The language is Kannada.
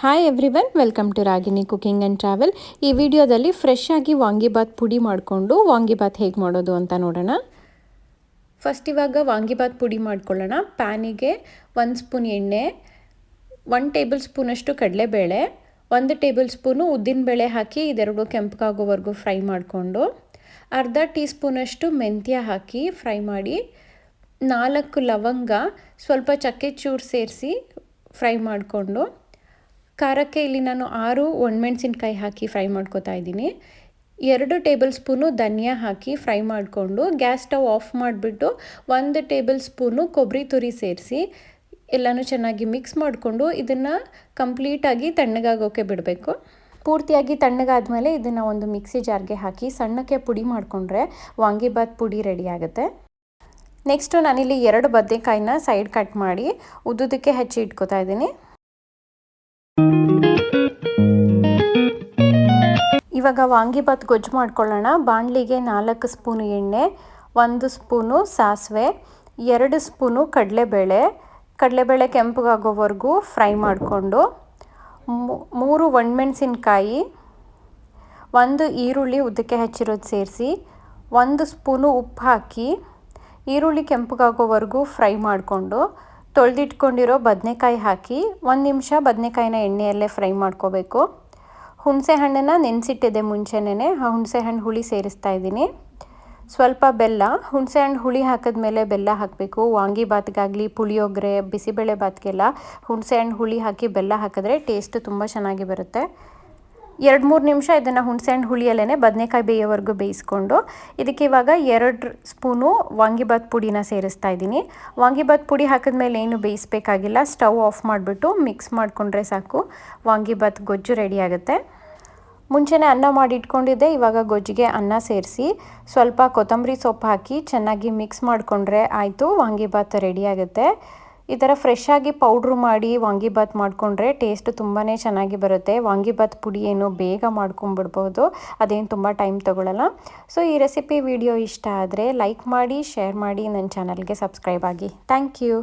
Hi everyone, welcome to Ragini cooking and travel. ಈ ವಿಡಿಯೋದಲ್ಲಿ ಫ್ರೆಶ್ ಆಗಿ ವಾಂಗಿಬಾತ್ ಪುಡಿ ಮಾಡಿಕೊಂಡು ವಾಂಗಿಬಾತ್ ಹೇಗೆ ಮಾಡೋದು ಅಂತ ನೋಡೋಣ. ಫಸ್ಟ್ ಇವಾಗ ವಾಂಗಿಬಾತ್ ಪುಡಿ ಮಾಡ್ಕೊಳ್ಳೋಣ. ಪ್ಯಾನಿಗೆ 1 ಸ್ಪೂನ್ ಎಣ್ಣೆ, 1 ಟೇಬಲ್ ಸ್ಪೂನಷ್ಟು ಕಡಲೆಬೇಳೆ, 1 ಟೇಬಲ್ ಸ್ಪೂನು ಉದ್ದಿನಬೇಳೆ ಹಾಕಿ ಇದೆರಡು ಕೆಂಪಗಾಗೋವರೆಗೂ ಫ್ರೈ ಮಾಡಿಕೊಂಡು, ಅರ್ಧ ಟೀ ಸ್ಪೂನಷ್ಟು ಮೆಂತ್ಯ ಹಾಕಿ ಫ್ರೈ ಮಾಡಿ, 4 ಲವಂಗ, ಸ್ವಲ್ಪ ಚಕ್ಕೆ ಚೂರು ಸೇರಿಸಿ ಫ್ರೈ ಮಾಡಿಕೊಂಡು, ಖಾರಕ್ಕೆ ಇಲ್ಲಿ ನಾನು 6 ಒಣಮೆಣಸಿನ್ಕಾಯಿ ಹಾಕಿ ಫ್ರೈ ಮಾಡ್ಕೊತಾ ಇದ್ದೀನಿ. 2 ಟೇಬಲ್ ಸ್ಪೂನು ಧನಿಯಾ ಹಾಕಿ ಫ್ರೈ ಮಾಡಿಕೊಂಡು ಗ್ಯಾಸ್ ಸ್ಟವ್ ಆಫ್ ಮಾಡಿಬಿಟ್ಟು 1 ಟೇಬಲ್ ಸ್ಪೂನು ಕೊಬ್ಬರಿ ತುರಿ ಸೇರಿಸಿ ಎಲ್ಲನೂ ಚೆನ್ನಾಗಿ ಮಿಕ್ಸ್ ಮಾಡಿಕೊಂಡು ಇದನ್ನು ಕಂಪ್ಲೀಟಾಗಿ ತಣ್ಣಗಾಗೋಕ್ಕೆ ಬಿಡಬೇಕು. ಪೂರ್ತಿಯಾಗಿ ತಣ್ಣಗಾದ್ಮೇಲೆ ಇದನ್ನು ಒಂದು ಮಿಕ್ಸಿ ಜಾರ್ಗೆ ಹಾಕಿ ಸಣ್ಣಕ್ಕೆ ಪುಡಿ ಮಾಡಿಕೊಂಡ್ರೆ ವಾಂಗಿಬಾತ್ ಪುಡಿ ರೆಡಿ ಆಗುತ್ತೆ. ನೆಕ್ಸ್ಟು ನಾನಿಲ್ಲಿ 2 ಬದನೆಕಾಯಿನ ಸೈಡ್ ಕಟ್ ಮಾಡಿ ಉದ್ದುದಕ್ಕೆ ಹೆಚ್ಚಿ ಇಟ್ಕೊತಾ ಇದ್ದೀನಿ. ಇವಾಗ ವಾಂಗಿಬಾತ್ ಗೊಜ್ಜು ಮಾಡ್ಕೊಳ್ಳೋಣ. ಬಾಣಲಿಗೆ 4 ಸ್ಪೂನು ಎಣ್ಣೆ, 1 ಸ್ಪೂನು ಸಾಸಿವೆ, 2 ಸ್ಪೂನು ಕಡಲೆಬೇಳೆ ಕೆಂಪಗಾಗೋವರೆಗೂ ಫ್ರೈ ಮಾಡಿಕೊಂಡು, 3 ಒಣಮೆಣಸಿನ್ಕಾಯಿ, 1 ಈರುಳ್ಳಿ ಉದ್ದಕ್ಕೆ ಹೆಚ್ಚಿರೋದು ಸೇರಿಸಿ 1 ಸ್ಪೂನು ಉಪ್ಪು ಹಾಕಿ ಈರುಳ್ಳಿ ಕೆಂಪಗಾಗೋವರೆಗೂ ಫ್ರೈ ಮಾಡಿಕೊಂಡು, ತೊಳೆದಿಟ್ಕೊಂಡಿರೋ ಬದನೆಕಾಯಿ ಹಾಕಿ 1 ನಿಮಿಷ ಬದನೆಕಾಯಿನ ಎಣ್ಣೆಯಲ್ಲೇ ಫ್ರೈ ಮಾಡ್ಕೋಬೇಕು. ಹುಣಸೆ ಹಣ್ಣನ್ನು ನೆನೆಸಿಟ್ಟಿದ್ದೆ ಮುಂಚೆನೇ, ಹುಣಸೆ ಹಣ್ಣು ಹುಳಿ ಸೇರಿಸ್ತಾ ಇದ್ದೀನಿ. ಸ್ವಲ್ಪ ಬೆಲ್ಲ, ಹುಣಸೆ ಹಣ್ಣು ಹುಳಿ ಹಾಕಿದ್ಮೇಲೆ ಬೆಲ್ಲ ಹಾಕಬೇಕು. ವಾಂಗಿಬಾತ್ಗಾಗಲಿ ಪುಳಿಯೋಗರೆ ಬಿಸಿಬೇಳೆ ಬಾತ್ಗೆಲ್ಲ ಹುಣಸೆ ಹಣ್ಣು ಹುಳಿ ಹಾಕಿ ಬೆಲ್ಲ ಹಾಕಿದ್ರೆ ಟೇಸ್ಟ್ ತುಂಬ ಚೆನ್ನಾಗಿ ಬರುತ್ತೆ. 2-3 ನಿಮಿಷ ಇದನ್ನು ಹುಣಸೆ ಹಣ್ಣು ಹುಳಿಯಲ್ಲೇ ಬದನೆಕಾಯಿ ಬೇಯೋವರೆಗೂ ಬೇಯಿಸ್ಕೊಂಡು ಇದಕ್ಕೆ ಇವಾಗ 2 ಸ್ಪೂನು ವಾಂಗಿಬಾತ್ ಪುಡಿನ ಸೇರಿಸ್ತಾ ಇದ್ದೀನಿ. ವಾಂಗಿಬಾತ್ ಪುಡಿ ಹಾಕಿದ್ಮೇಲೆ ಏನು ಬೇಯಿಸಬೇಕಾಗಿಲ್ಲ, ಸ್ಟವ್ ಆಫ್ ಮಾಡಿಬಿಟ್ಟು ಮಿಕ್ಸ್ ಮಾಡಿಕೊಂಡ್ರೆ ಸಾಕು, ವಾಂಗಿಬಾತ್ ಗೊಜ್ಜು ರೆಡಿ ಆಗುತ್ತೆ. ಮುಂಚೆನೇ ಅನ್ನ ಮಾಡಿ ಇಟ್ಕೊಂಡಿದ್ದೆ, ಇವಾಗ ಗೊಜ್ಜಿಗೆ ಅನ್ನ ಸೇರಿಸಿ ಸ್ವಲ್ಪ ಕೊತ್ತಂಬರಿ ಸೊಪ್ಪು ಹಾಕಿ ಚೆನ್ನಾಗಿ ಮಿಕ್ಸ್ ಮಾಡಿಕೊಂಡ್ರೆ ಆಯಿತು, ವಾಂಗಿಬಾತ್ ರೆಡಿ ಆಗುತ್ತೆ. ಈ ಥರ ಫ್ರೆಶ್ ಆಗಿ ಪೌಡ್ರು ಮಾಡಿ ವಾಂಗಿಬಾತ್ ಮಾಡಿಕೊಂಡ್ರೆ ಟೇಸ್ಟ್ ತುಂಬಾ ಚೆನ್ನಾಗಿ ಬರುತ್ತೆ. ವಾಂಗಿಬಾತ್ ಪುಡಿ ಏನು ಬೇಗ ಮಾಡ್ಕೊಂಬಿಡ್ಬೋದು, ಅದೇನು ತುಂಬ ಟೈಮ್ ತೊಗೊಳ್ಳಲ್ಲ. ಸೊ ಈ ರೆಸಿಪಿ ವಿಡಿಯೋ ಇಷ್ಟ ಆದರೆ ಲೈಕ್ ಮಾಡಿ, ಶೇರ್ ಮಾಡಿ, ನನ್ನ ಚಾನಲ್ಗೆ ಸಬ್ಸ್ಕ್ರೈಬ್ ಆಗಿ. Thank you.